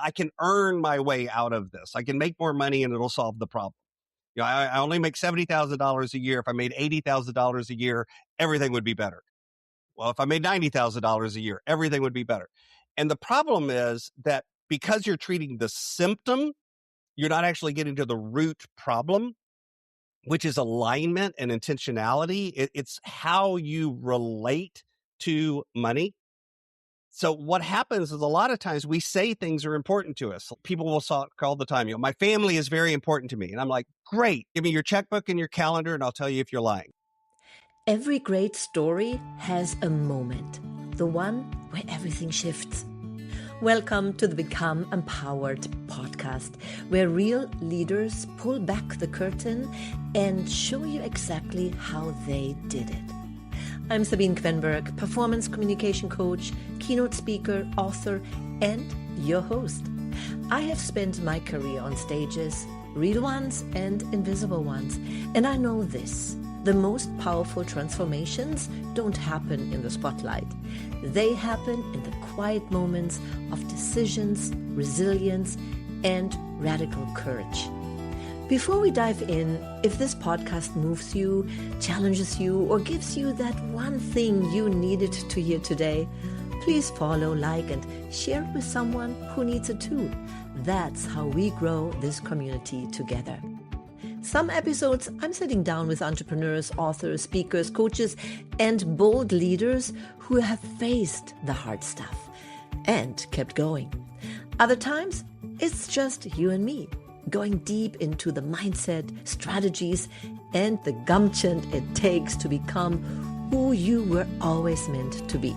I can earn my way out of this. I can make more money and it'll solve the problem. I only make $70,000 a year. If I made $80,000 a year, everything would be better. Well, if I made $90,000 a year, everything would be better. And the problem is that because you're treating the symptom, you're not actually getting to the root problem, which is alignment and intentionality. It's how you relate to money. So what happens is a lot of times we say things are important to us. People will talk all the time, my family is very important to me. And I'm like, great, give me your checkbook and your calendar and I'll tell you if you're lying. Every great story has a moment, the one where everything shifts. Welcome to the Become Empowered podcast, where real leaders pull back the curtain and show you exactly how they did it. I'm Sabine, performance communication coach, keynote speaker, author, and your host. I have spent my career on stages, real ones and invisible ones, and I know this. The most powerful transformations don't happen in the spotlight. They happen in the quiet moments of decisions, resilience, and radical courage. Before we dive in, if this podcast moves you, challenges you, or gives you that one thing you needed to hear today, please follow, like, and share it with someone who needs it too. That's how we grow this community together. Some episodes, I'm sitting down with entrepreneurs, authors, speakers, coaches, and bold leaders who have faced the hard stuff and kept going. Other times, it's just you and me, going deep into the mindset, strategies, and the gumption it takes to become who you were always meant to be.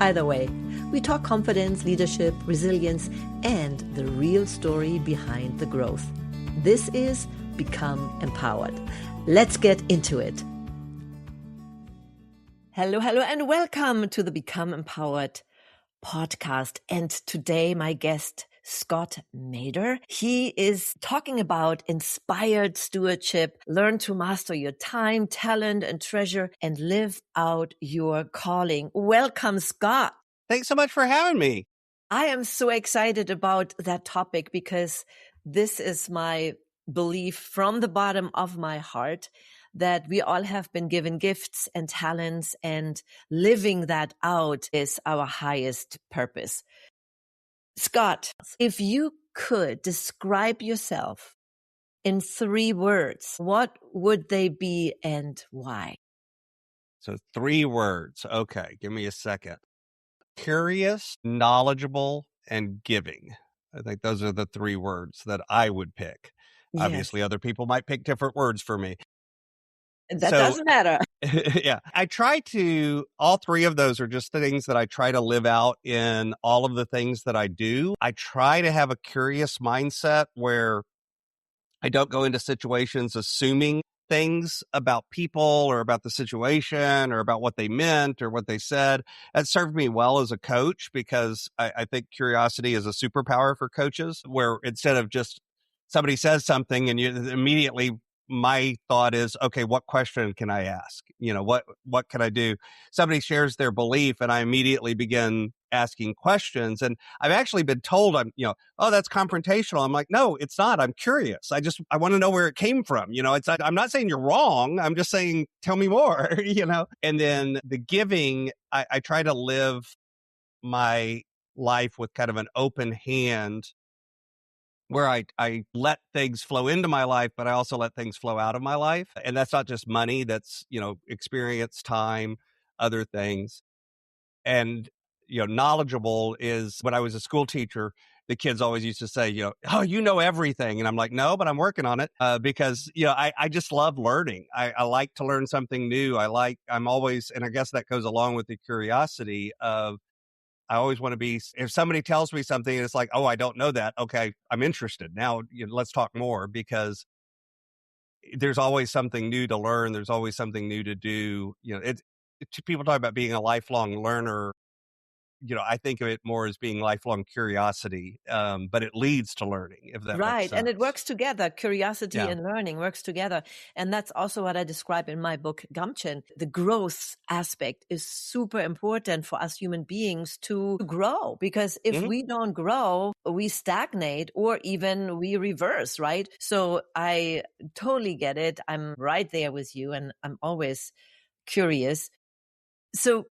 Either way, we talk confidence, leadership, resilience, and the real story behind the growth. This is Become Empowered. Let's get into it. Hello, and welcome to the Become Empowered podcast. And today, my guest, Scott Maderer. He is talking about inspired stewardship, learn to master your time, talent, and treasure, and live out your calling. Welcome, Scott. Thanks so much for having me. I am so excited about that topic because this is my belief from the bottom of my heart that we all have been given gifts and talents, and living that out is our highest purpose. Scott, if you could describe yourself in 3 words, what would they be and why? So 3 words. Okay, give me a second. Curious, knowledgeable, and giving. I think those are the 3 words that I would pick. Yes. Obviously, other people might pick different words for me. That doesn't matter. Yeah. All 3 of those are just things that I try to live out in all of the things that I do. I try to have a curious mindset where I don't go into situations assuming things about people or about the situation or about what they meant or what they said. That served me well as a coach because I think curiosity is a superpower for coaches, where instead of just somebody says something and you immediately, my thought is, okay, what question can I ask? What can I do? Somebody shares their belief and I immediately begin asking questions. And I've actually been told oh, that's confrontational. I'm like, no, it's not. I'm curious. I want to know where it came from. I'm not saying you're wrong. I'm just saying, tell me more, And then the giving, I try to live my life with kind of an open hand, where I let things flow into my life, but I also let things flow out of my life. And that's not just money, that's, experience, time, other things. And, knowledgeable is, when I was a school teacher, the kids always used to say, oh, you know everything. And I'm like, no, but I'm working on it because, I just love learning. I like to learn something new. I'm always, and I guess that goes along with the curiosity of, I always want to be, if somebody tells me something and it's like, oh, I don't know that. Okay, I'm interested. Now, let's talk more, because there's always something new to learn. There's always something new to do. People talk about being a lifelong learner. I think of it more as being lifelong curiosity, but it leads to learning, if that makes Right. And it sense. works together. Curiosity Yeah. and learning works together. And that's also what I describe in my book, Gumption. The growth aspect is super important for us human beings to grow, because if Hmm. we don't grow, we stagnate or even we reverse, right? So I totally get it. I'm right there with you, and I'm always curious. So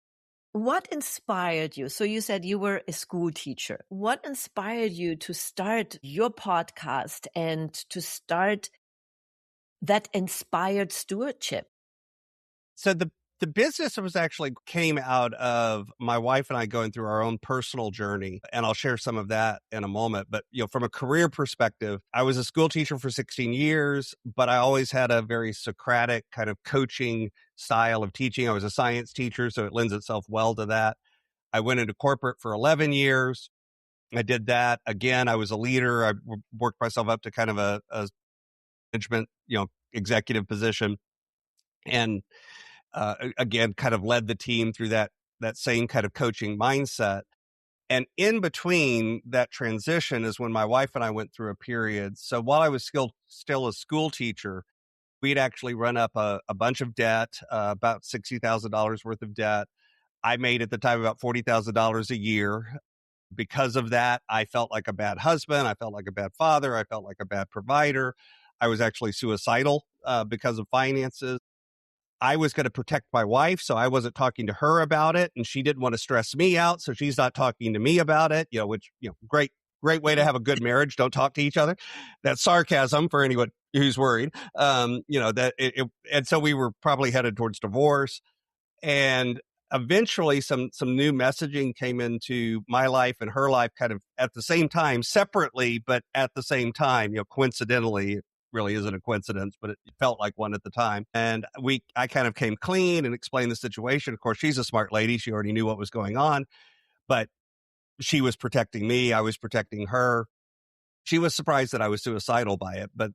what inspired you? So you said you were a school teacher. What inspired you to start your podcast and to start that inspired stewardship? So the business was actually came out of my wife and I going through our own personal journey, and I'll share some of that in a moment. But from a career perspective, I was a school teacher for 16 years, but I always had a very Socratic kind of coaching style of teaching. I was a science teacher, so it lends itself well to that. I went into corporate for 11 years. I did that again. I was a leader. I worked myself up to kind of a management, executive position, and again, kind of led the team through that same kind of coaching mindset. And in between that transition is when my wife and I went through a period. So while I was still a school teacher, we'd actually run up a bunch of debt, about $60,000 worth of debt. I made at the time about $40,000 a year. Because of that, I felt like a bad husband. I felt like a bad father. I felt like a bad provider. I was actually suicidal because of finances. I was going to protect my wife, so I wasn't talking to her about it, and she didn't want to stress me out, so she's not talking to me about it. Which great way to have a good marriage. Don't talk to each other. That's sarcasm for anyone who's worried. And so we were probably headed towards divorce. And eventually some new messaging came into my life and her life kind of at the same time, separately, but at the same time, coincidentally. It really isn't a coincidence, but it felt like one at the time. And I kind of came clean and explained the situation. Of course, she's a smart lady. She already knew what was going on, but she was protecting me. I was protecting her. She was surprised that I was suicidal by it, but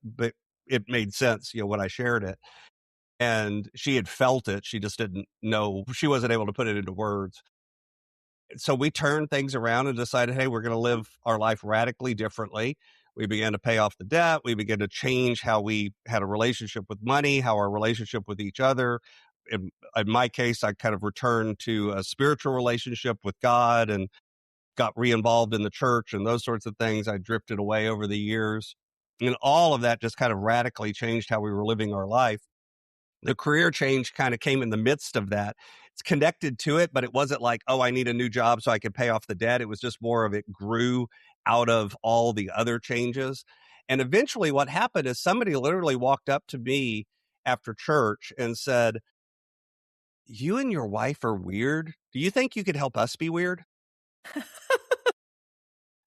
it made sense, when I shared it. And she had felt it. She just didn't know. She wasn't able to put it into words. So we turned things around and decided, hey, we're going to live our life radically differently. We began to pay off the debt. We began to change how we had a relationship with money, how our relationship with each other. In my case, I kind of returned to a spiritual relationship with God and got re-involved in the church and those sorts of things. I drifted away over the years. And all of that just kind of radically changed how we were living our life. The career change kind of came in the midst of that. It's connected to it, but it wasn't like, oh, I need a new job so I can pay off the debt. It was just more of it grew out of all the other changes. And eventually what happened is somebody literally walked up to me after church and said, you and your wife are weird. Do you think you could help us be weird?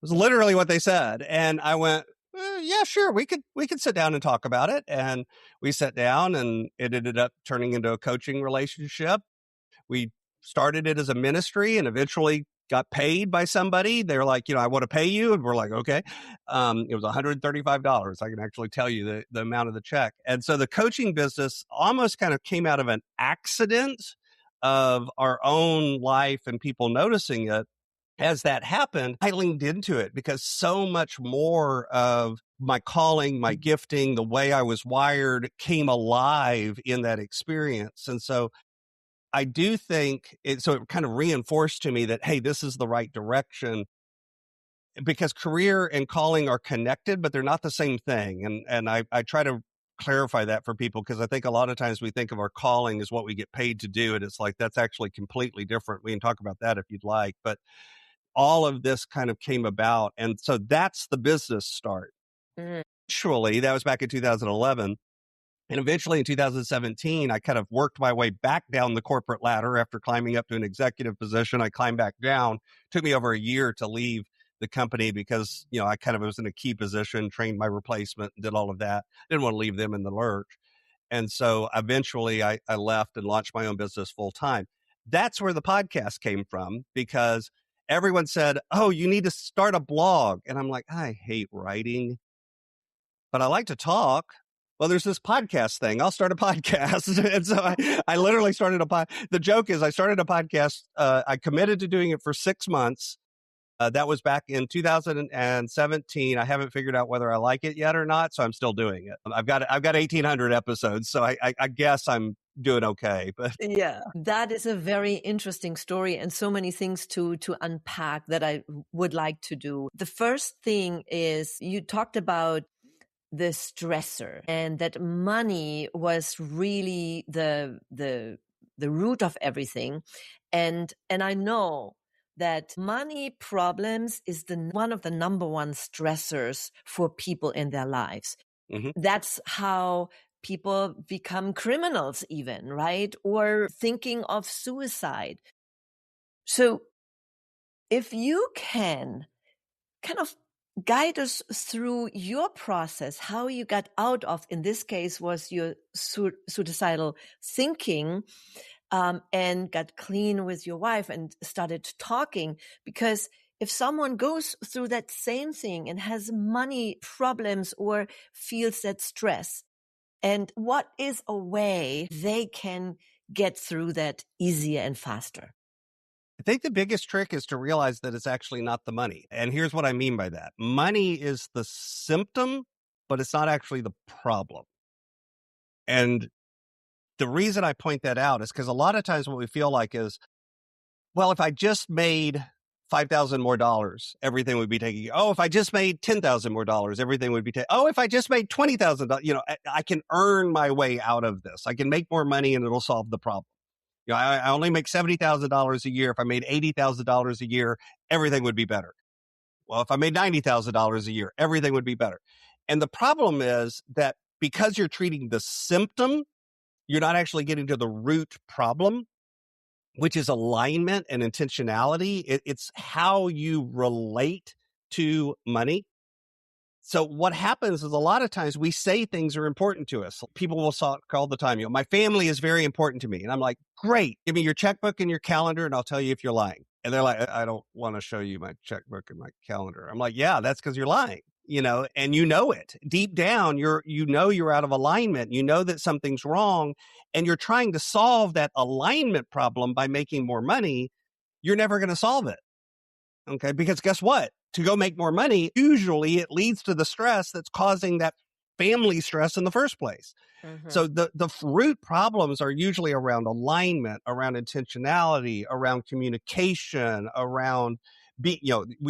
Was literally what they said. And I went, yeah, sure. We could sit down and talk about it. And we sat down and it ended up turning into a coaching relationship. We started it as a ministry and eventually got paid by somebody. They're like, I want to pay you. And we're like, okay. It was $135. I can actually tell you the amount of the check. And so the coaching business almost kind of came out of an accident of our own life and people noticing it. As that happened, I leaned into it because so much more of my calling, my gifting, the way I was wired came alive in that experience. And so I do think it kind of reinforced to me that, hey, this is the right direction, because career and calling are connected, but they're not the same thing. And I try to clarify that for people, because I think a lot of times we think of our calling as what we get paid to do. And it's like, that's actually completely different. We can talk about that if you'd like, but all of this kind of came about. And so that's the business start. Mm. Actually, that was back in 2011. And eventually in 2017, I kind of worked my way back down the corporate ladder after climbing up to an executive position. I climbed back down. It took me over a year to leave the company because, I kind of was in a key position, trained my replacement, and did all of that. Didn't want to leave them in the lurch. And so eventually I left and launched my own business full time. That's where the podcast came from, because everyone said, oh, you need to start a blog. And I'm like, I hate writing, but I like to talk. well, there's this podcast thing. I'll start a podcast. And so I literally started the joke is I started a podcast. I committed to doing it for 6 months. That was back in 2017. I haven't figured out whether I like it yet or not, so I'm still doing it. I've got 1,800 episodes, so I guess I'm doing okay. But yeah, that is a very interesting story and so many things to unpack that I would like to do. The first thing is you talked about the stressor and that money was really the root of everything. And I know that money problems is one of the number one stressors for people in their lives. mm-hmm. That's how people become criminals even, right? Or thinking of suicide. So if you can kind of guide us through your process, how you got out of, in this case, was your suicidal thinking, and got clean with your wife and started talking. Because if someone goes through that same thing and has money problems or feels that stress, and what is a way they can get through that easier and faster? I think the biggest trick is to realize that it's actually not the money. And here's what I mean by that. Money is the symptom, but it's not actually the problem. And the reason I point that out is because a lot of times what we feel like is, well, if I just made $5,000 more, everything would be taken. Oh, if I just made $10,000 more, everything would be taken. Oh, if I just made $20,000, I can earn my way out of this. I can make more money and it'll solve the problem. I only make $70,000 a year. If I made $80,000 a year, everything would be better. Well, if I made $90,000 a year, everything would be better. And the problem is that because you're treating the symptom, you're not actually getting to the root problem, which is alignment and intentionality. It's how you relate to money. So what happens is a lot of times we say things are important to us. People will talk all the time, my family is very important to me. And I'm like, great, give me your checkbook and your calendar and I'll tell you if you're lying. And they're like, I don't want to show you my checkbook and my calendar. I'm like, yeah, that's because you're lying, and it deep down. You're out of alignment. You know that something's wrong and you're trying to solve that alignment problem by making more money. You're never going to solve it. Okay. Because guess what? To go make more money, usually it leads to the stress that's causing that family stress in the first place. Mm-hmm. So the root problems are usually around alignment, around intentionality, around communication, around we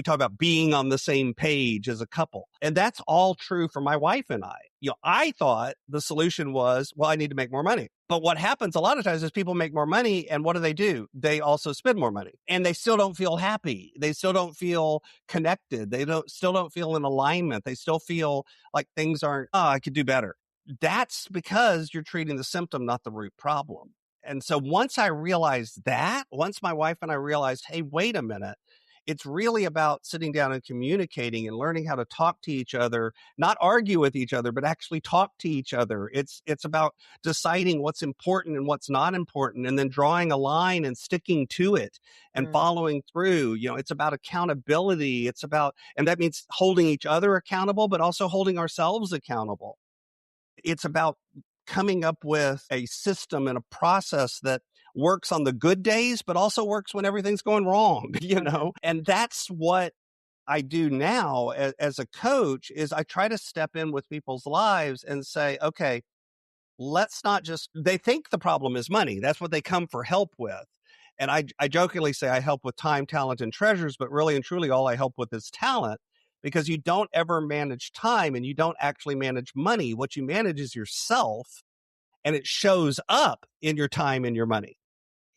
talk about being on the same page as a couple. And that's all true for my wife and I. I thought the solution was, well, I need to make more money. But what happens a lot of times is people make more money and what do? They also spend more money and they still don't feel happy. They still don't feel connected. They still don't feel in alignment. They still feel like things aren't, I could do better. That's because you're treating the symptom, not the root problem. And so once my wife and I realized, hey, wait a minute, it's really about sitting down and communicating and learning how to talk to each other, not argue with each other, but actually talk to each other. It's about deciding what's important and what's not important, and then drawing a line and sticking to it and following through. It's about accountability. And that means holding each other accountable, but also holding ourselves accountable. It's about coming up with a system and a process that works on the good days, but also works when everything's going wrong, And that's what I do now as a coach is I try to step in with people's lives and say, okay, let's not they think the problem is money. That's what they come for help with. And I jokingly say I help with time, talent, and treasures, but really and truly all I help with is talent, because you don't ever manage time and you don't actually manage money. What you manage is yourself, and it shows up in your time and your money.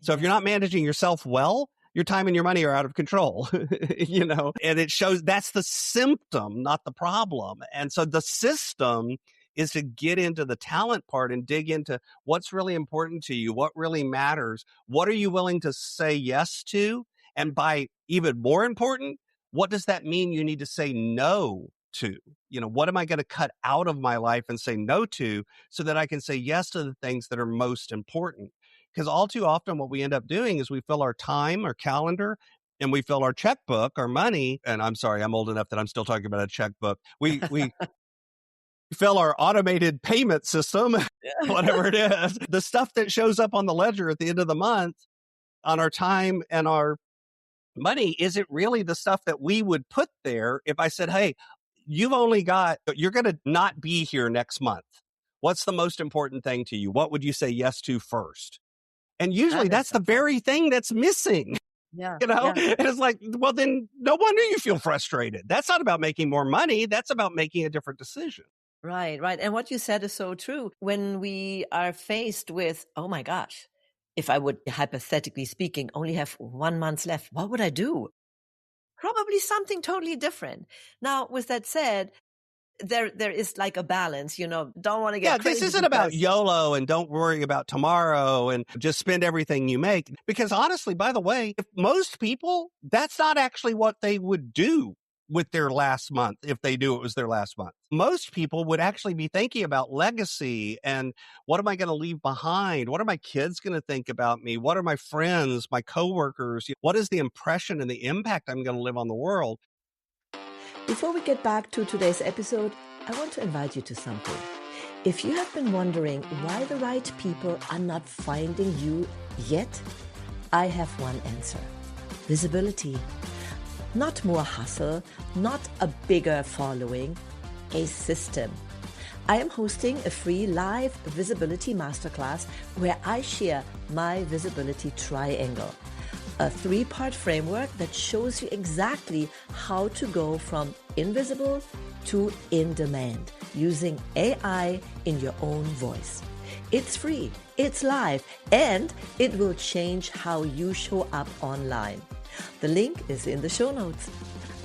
So if you're not managing yourself well, your time and your money are out of control, and it shows that's the symptom, not the problem. And so the system is to get into the talent part and dig into what's really important to you, what really matters, what are you willing to say yes to? And by even more important, what does that mean you need to say no to? What am I going to cut out of my life and say no to so that I can say yes to the things that are most important? Because all too often what we end up doing is we fill our time, our calendar, and we fill our checkbook, our money. And I'm sorry, I'm old enough that I'm still talking about a checkbook. We fill our automated payment system, whatever it is, the stuff that shows up on the ledger at the end of the month on our time and our money, is it really the stuff that we would put there if I said, hey, you're going to not be here next month. What's the most important thing to you? What would you say yes to first? And usually That is that's the so fun. very thing that's missing. Yeah. And it's like, well, then no wonder you feel frustrated. That's not about making more money. That's about making a different decision. Right, right. And what you said is so true. When we are faced with, oh my gosh, if I would, hypothetically speaking, only have 1 month left, what would I do? Probably something totally different. Now, with that said, there is like a balance, don't want to get crazy. This isn't about YOLO and don't worry about tomorrow and just spend everything you make. Because honestly, by the way, if most people, that's not actually what they would do with their last month if they knew it was their last month. Most people would actually be thinking about legacy and what am I going to leave behind? What are my kids going to think about me? What are my friends, my coworkers? What is the impression and the impact I'm going to live on the world? Before we get back to today's episode, I want to invite you to something. If you have been wondering why the right people are not finding you yet, I have one answer. Visibility. Not more hustle, not a bigger following, a system. I am hosting a free live visibility masterclass where I share my visibility triangle, a 3-part framework that shows you exactly how to go from invisible to in demand using AI in your own voice. It's free, it's live, and it will change how you show up online. The link is in the show notes.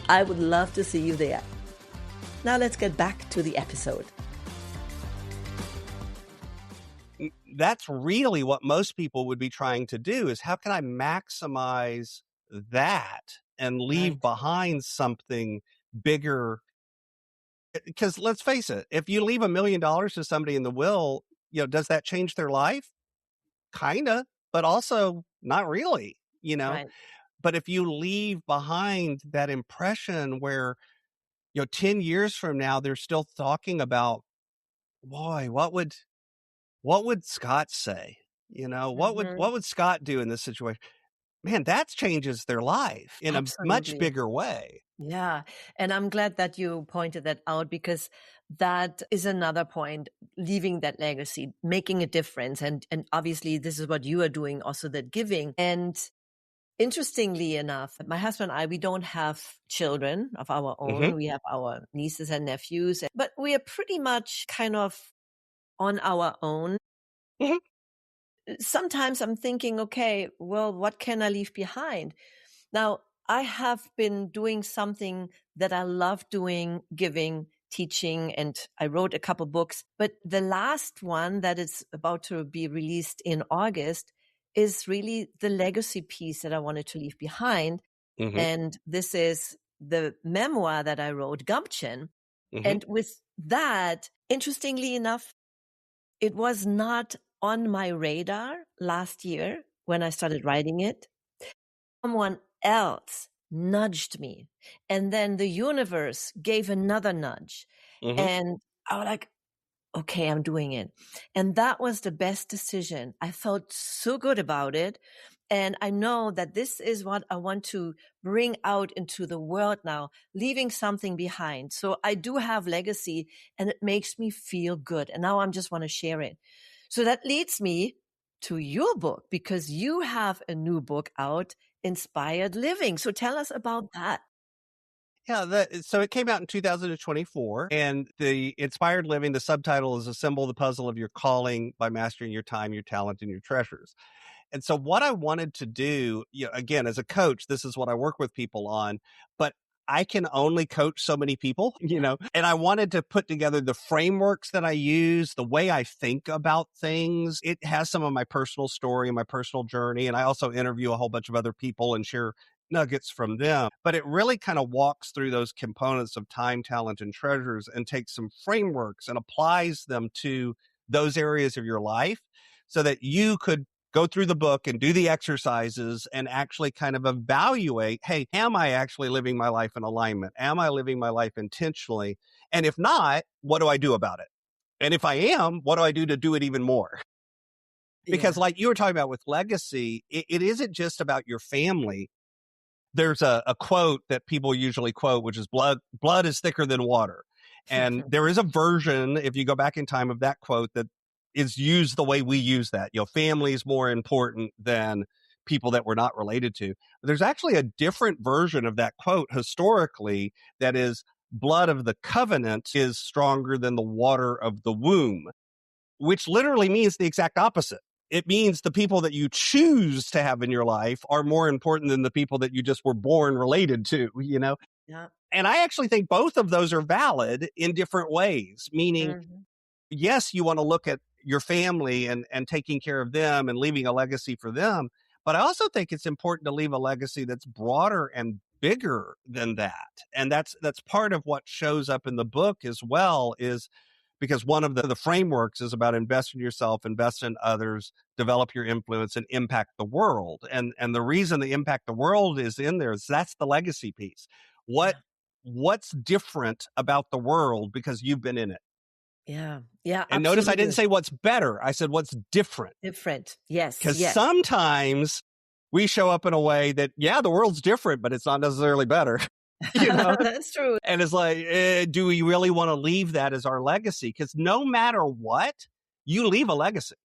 I would love to see you there. Now let's get back to the episode. That's really what most people would be trying to do, is how can I maximize that and leave behind something bigger? Because let's face it, if you leave $1 million to somebody in the will, does that change their life? Kinda, but also not really, Right. But if you leave behind that impression where, 10 years from now, they're still talking about, boy, what would Scott say? What would Scott do in this situation? Man, that changes their life in a much Absolutely. bigger way. Yeah. And I'm glad that you pointed that out, because that is another point, leaving that legacy, making a difference. And obviously this is what you are doing, also that giving. And interestingly enough, my husband and I, we don't have children of our own. Mm-hmm. We have our nieces and nephews, but we are pretty much kind of on our own. Mm-hmm. Sometimes I'm thinking, okay, well, what can I leave behind? Now, I have been doing something that I love doing, giving, teaching, and I wrote a couple books. But the last one that is about to be released in August is really the legacy piece that I wanted to leave behind. Mm-hmm. And this is the memoir that I wrote, Gumption. Mm-hmm. And with that, interestingly enough, it was not on my radar last year when I started writing it. Someone else nudged me, and then the universe gave another nudge. Mm-hmm. And I was like, okay, I'm doing it. And that was the best decision. I felt so good about it. And I know that this is what I want to bring out into the world now, leaving something behind. So I do have legacy, and it makes me feel good. And now I just want to share it. So that leads me to your book, because you have a new book out, Inspired Living. So tell us about that. Yeah, so it came out in 2024, and the Inspired Living, the subtitle is Assemble the Puzzle of Your Calling by Mastering Your Time, Your Talent, and Your Treasures. And so what I wanted to do, again, as a coach, this is what I work with people on, but I can only coach so many people, and I wanted to put together the frameworks that I use, the way I think about things. It has some of my personal story and my personal journey. And I also interview a whole bunch of other people and share nuggets from them. But it really kind of walks through those components of time, talent, and treasures and takes some frameworks and applies them to those areas of your life so that you could go through the book and do the exercises and actually kind of evaluate, hey, am I actually living my life in alignment? Am I living my life intentionally? And if not, what do I do about it? And if I am, what do I do to do it even more? Because Yeah. like you were talking about with legacy, it isn't just about your family. There's a quote that people usually quote, which is blood is thicker than water. And there is a version, if you go back in time, of that quote that is used the way we use that. Family is more important than people that we're not related to. But there's actually a different version of that quote historically that is blood of the covenant is stronger than the water of the womb, which literally means the exact opposite. It means the people that you choose to have in your life are more important than the people that you just were born related to, Yeah. And I actually think both of those are valid in different ways, meaning, Mhm. yes, you want to look at your family and taking care of them and leaving a legacy for them. But I also think it's important to leave a legacy that's broader and bigger than that. And that's part of what shows up in the book as well, is because one of the frameworks is about invest in yourself, invest in others, develop your influence, and impact the world. And the reason the impact the world is in there is that's the legacy piece. Yeah. What's different about the world because you've been in it? Yeah. Yeah. And notice I Absolutely. didn't say what's better. I said what's different. Different. Yes. Because Yes. sometimes we show up in a way that, yeah, the world's different, but it's not necessarily better. That's true. And it's like, do we really want to leave that as our legacy? Because no matter what, you leave a legacy,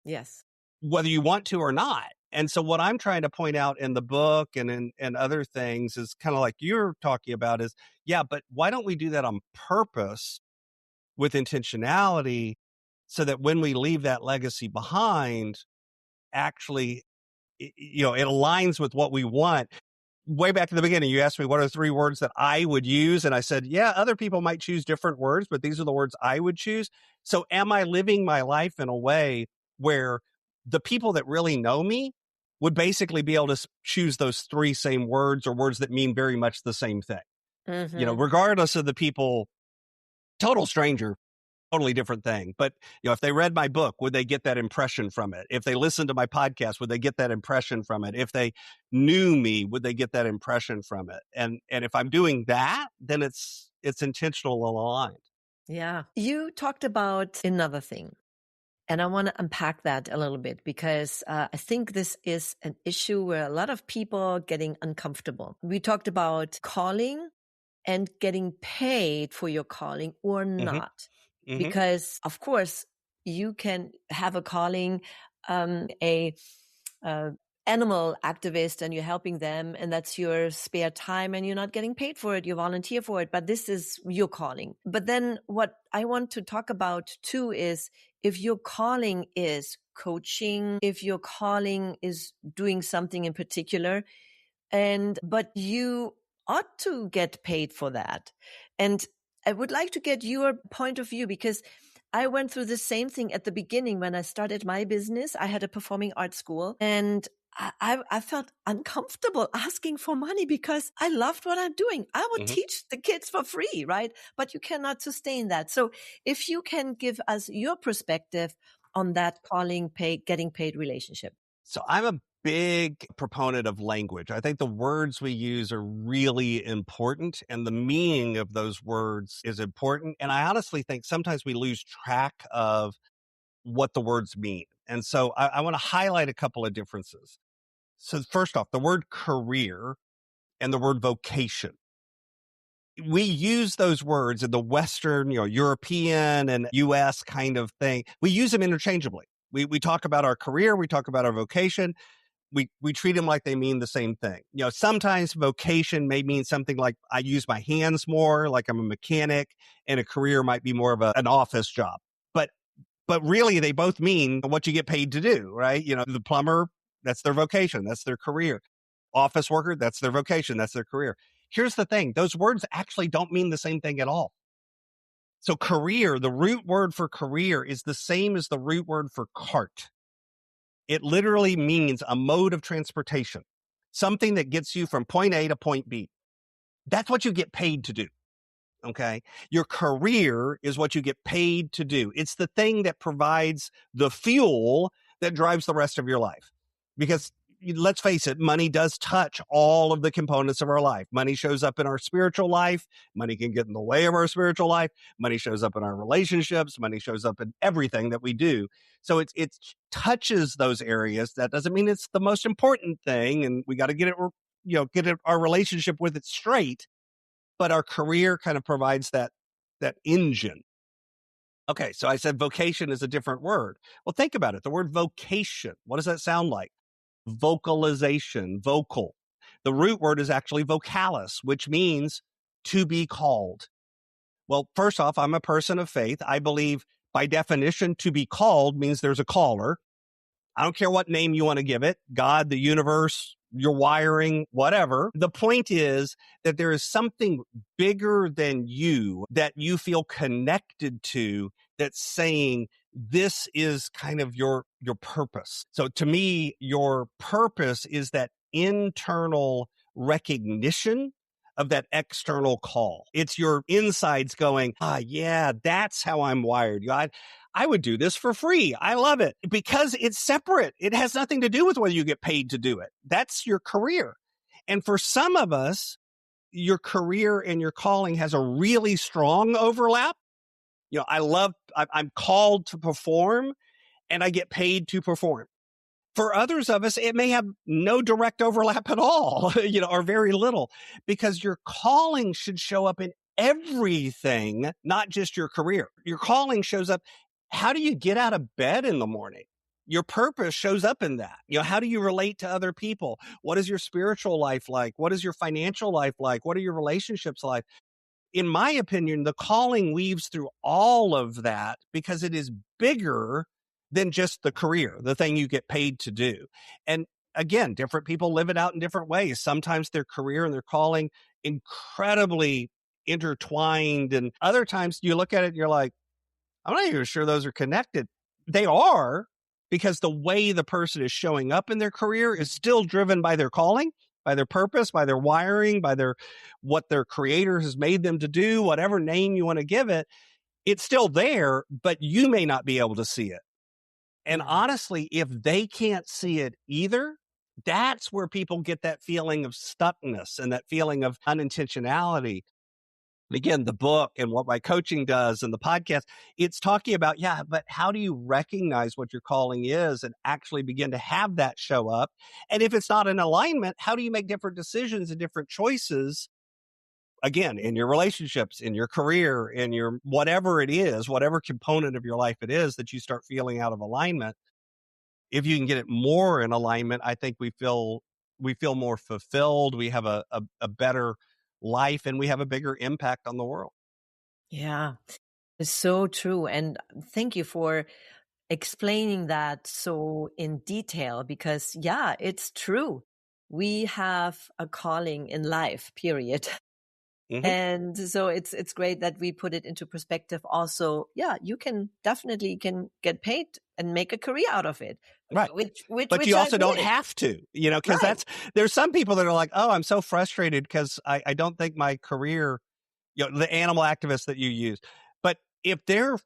Yes. whether you want to or not. And so what I'm trying to point out in the book and other things is kind of like you're talking about is, yeah, but why don't we do that on purpose with intentionality so that when we leave that legacy behind, actually, it aligns with what we want. Way back in the beginning, you asked me what are 3 words that I would use. And I said, yeah, other people might choose different words, but these are the words I would choose. So am I living my life in a way where the people that really know me would basically be able to choose those 3 same words or words that mean very much the same thing? Mm-hmm. Regardless of the people, total stranger, totally different thing. But, if they read my book, would they get that impression from it? If they listened to my podcast, would they get that impression from it? If they knew me, would they get that impression from it? And if I'm doing that, then it's intentional and aligned. Yeah. You talked about another thing, and I want to unpack that a little bit because I think this is an issue where a lot of people are getting uncomfortable. We talked about calling and getting paid for your calling or not. Mm-hmm. Because, of course, you can have a calling, a animal activist, and you're helping them, and that's your spare time, and you're not getting paid for it. You volunteer for it, but this is your calling. But then what I want to talk about too is if your calling is coaching, if your calling is doing something in particular, but you ought to get paid for that. And I would like to get your point of view because I went through the same thing at the beginning when I started my business. I had a performing arts school and I felt uncomfortable asking for money because I loved what I'm doing. I would teach the kids for free, right? But you cannot sustain that. So if you can give us your perspective on that getting paid relationship. So I'm a big proponent of language. I think the words we use are really important and the meaning of those words is important. And I honestly think sometimes we lose track of what the words mean. And so I want to highlight a couple of differences. So first off, the word career and the word vocation. We use those words in the Western, European and US kind of thing. We use them interchangeably. We talk about our career. We talk about our vocation. We treat them like they mean the same thing. Sometimes vocation may mean something like I use my hands more, like I'm a mechanic, and a career might be more of an office job. But really they both mean what you get paid to do, right? The plumber, that's their vocation, that's their career. Office worker, that's their vocation, that's their career. Here's the thing, those words actually don't mean the same thing at all. So career, the root word for career is the same as the root word for cart. It literally means a mode of transportation, something that gets you from point A to point B. That's what you get paid to do. Okay. Your career is what you get paid to do. It's the thing that provides the fuel that drives the rest of your life. Because let's face it, money does touch all of the components of our life. Money shows up in our spiritual life. Money can get in the way of our spiritual life. Money shows up in our relationships. Money shows up in everything that we do. So it touches those areas. That doesn't mean it's the most important thing, and we got to get our relationship with it straight. But our career kind of provides that engine. Okay, so I said vocation is a different word. Well, think about it. The word vocation, what does that sound like? Vocalization, vocal. The root word is actually vocalis, which means to be called. Well, first off, I'm a person of faith. I believe by definition, to be called means there's a caller. I don't care what name you want to give it, God, the universe, your wiring, whatever. The point is that there is something bigger than you that you feel connected to that's saying this is kind of your purpose. So to me, your purpose is that internal recognition of that external call. It's your insides going, yeah, that's how I'm wired. I would do this for free. I love it because it's separate. It has nothing to do with whether you get paid to do it. That's your career. And for some of us, your career and your calling has a really strong overlap. I'm called to perform and I get paid to perform. For others of us, it may have no direct overlap at all, or very little, because your calling should show up in everything, not just your career. Your calling shows up. How do you get out of bed in the morning? Your purpose shows up in that. How do you relate to other people? What is your spiritual life like? What is your financial life like? What are your relationships like? In my opinion, the calling weaves through all of that because it is bigger than just the career, the thing you get paid to do. And again, different people live it out in different ways. Sometimes their career and their calling incredibly intertwined. And other times you look at it and you're like, I'm not even sure those are connected. They are, because the way the person is showing up in their career is still driven by their calling, by their purpose, by their wiring, by what their creator has made them to do, whatever name you want to give it. It's still there, but you may not be able to see it. And honestly, if they can't see it either, that's where people get that feeling of stuckness and that feeling of unintentionality. Again, the book and what my coaching does and the podcast, it's talking about, but how do you recognize what your calling is and actually begin to have that show up? And if it's not in alignment, how do you make different decisions and different choices? Again, in your relationships, in your career, in your whatever it is, whatever component of your life it is that you start feeling out of alignment. If you can get it more in alignment, I think we feel more fulfilled. We have a better life and we have a bigger impact on the world. Yeah, it's so true. And thank you for explaining that so in detail, because it's true. We have a calling in life, period. Mm-hmm. And so it's great that we put it into perspective. Also, you can definitely get paid and make a career out of it. Right. But you also don't have to, because there's some people that are like, oh, I'm so frustrated because I don't think my career, the animal activists that you use. But if they're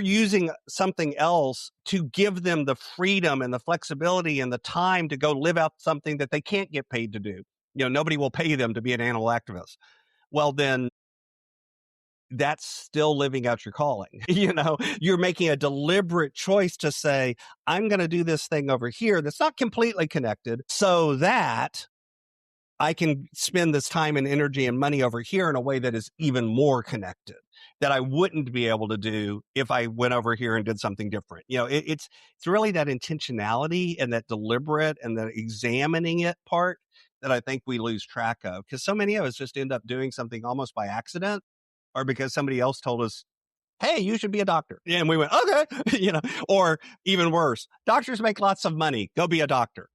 using something else to give them the freedom and the flexibility and the time to go live out something that they can't get paid to do, nobody will pay them to be an animal activist. Well, then that's still living out your calling. You're making a deliberate choice to say, I'm going to do this thing over here that's not completely connected so that I can spend this time and energy and money over here in a way that is even more connected, that I wouldn't be able to do if I went over here and did something different. It's really that intentionality and that deliberate and the examining it part that I think we lose track of, because so many of us just end up doing something almost by accident or because somebody else told us, hey, you should be a doctor. And we went, okay, or even worse, doctors make lots of money. Go be a doctor.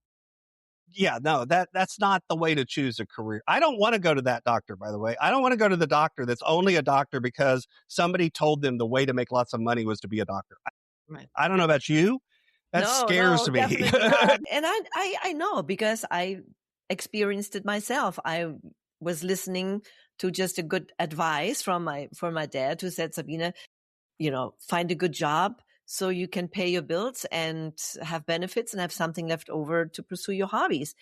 Yeah, no, that's not the way to choose a career. I don't want to go to that doctor, by the way. I don't want to go to the doctor that's only a doctor because somebody told them the way to make lots of money was to be a doctor. Right. I don't know about you. That scares me. And I know, because I experienced it myself. I was listening to just a good advice from my dad, who said, Sabine, find a good job, so you can pay your bills and have benefits and have something left over to pursue your hobbies.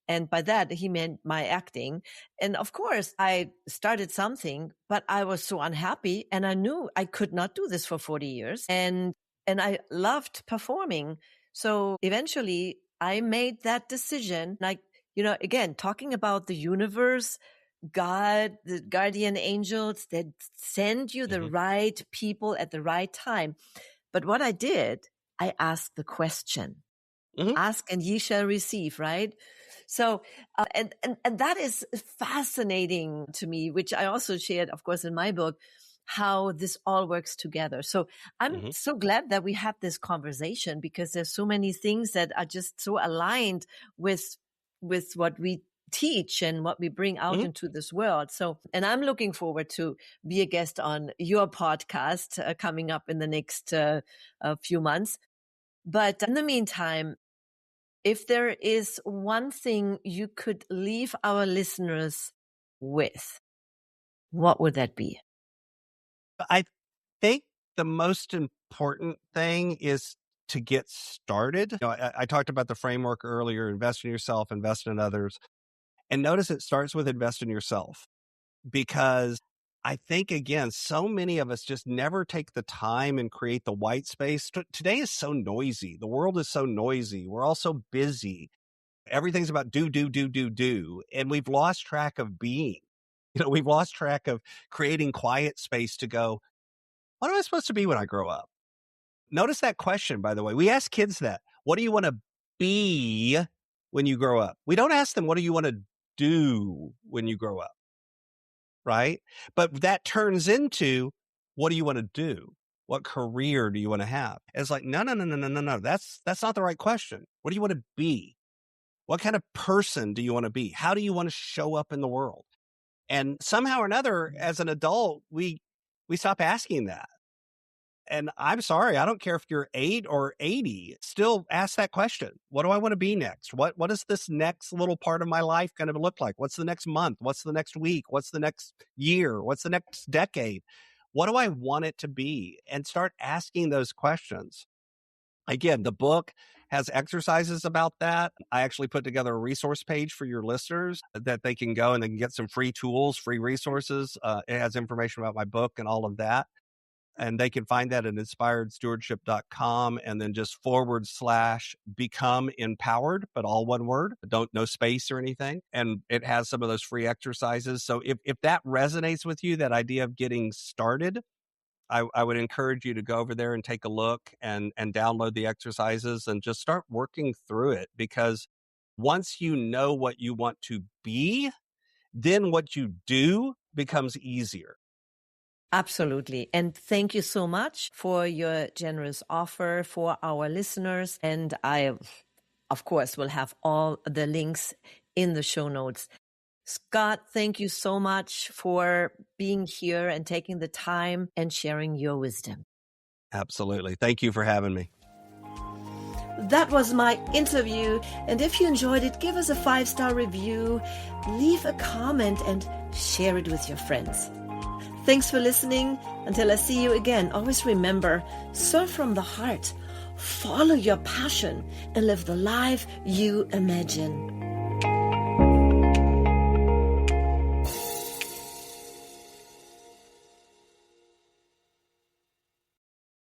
And by that, he meant my acting. And of course, I started something, but I was so unhappy and I knew I could not do this for 40 years. And I loved performing. So eventually I made that decision. Like, again, talking about the universe, God, the guardian angels that send you the right people at the right time. But what I did, I asked the question. Ask and ye shall receive, right? So, and that is fascinating to me, which I also shared, of course, in my book, how this all works together. So I'm so glad that we had this conversation, because there's so many things that are just so aligned with what we teach and what we bring out into this world. So, and I'm looking forward to be a guest on your podcast coming up in the next few months. But in the meantime, if there is one thing you could leave our listeners with, what would that be? I think the most important thing is to get started. I talked about the framework earlier: invest in yourself, invest in others. And notice it starts with invest in yourself, because I think, again, so many of us just never take the time and create the white space. Today is so noisy. The world is so noisy. We're all so busy. Everything's about do. And we've lost track of being. We've lost track of creating quiet space to go, what am I supposed to be when I grow up? Notice that question, by the way. We ask kids that. What do you want to be when you grow up? We don't ask them, what do you want to do when you grow up? Right? But that turns into, what do you want to do? What career do you want to have? And it's like, no. That's not the right question. What do you want to be? What kind of person do you want to be? How do you want to show up in the world? And somehow or another, as an adult, we stop asking that. And I'm sorry, I don't care if you're 8 or 80, still ask that question. What do I want to be next? What is this next little part of my life going to look like? What's the next month? What's the next week? What's the next year? What's the next decade? What do I want it to be? And start asking those questions. Again, the book has exercises about that. I actually put together a resource page for your listeners that they can go and they can get some free tools, free resources. It has information about my book and all of that. And they can find that at inspiredstewardship.com, and then just /become empowered, but all one word, no space or anything. And it has some of those free exercises. So if that resonates with you, that idea of getting started, I would encourage you to go over there and take a look and download the exercises and just start working through it. Because once you know what you want to be, then what you do becomes easier. Absolutely. And thank you so much for your generous offer for our listeners. And I, of course, will have all the links in the show notes. Scott, thank you so much for being here and taking the time and sharing your wisdom. Absolutely. Thank you for having me. That was my interview. And if you enjoyed it, give us a 5-star review, leave a comment, and share it with your friends. Thanks for listening. Until I see you again, always remember, serve from the heart, follow your passion, and live the life you imagine.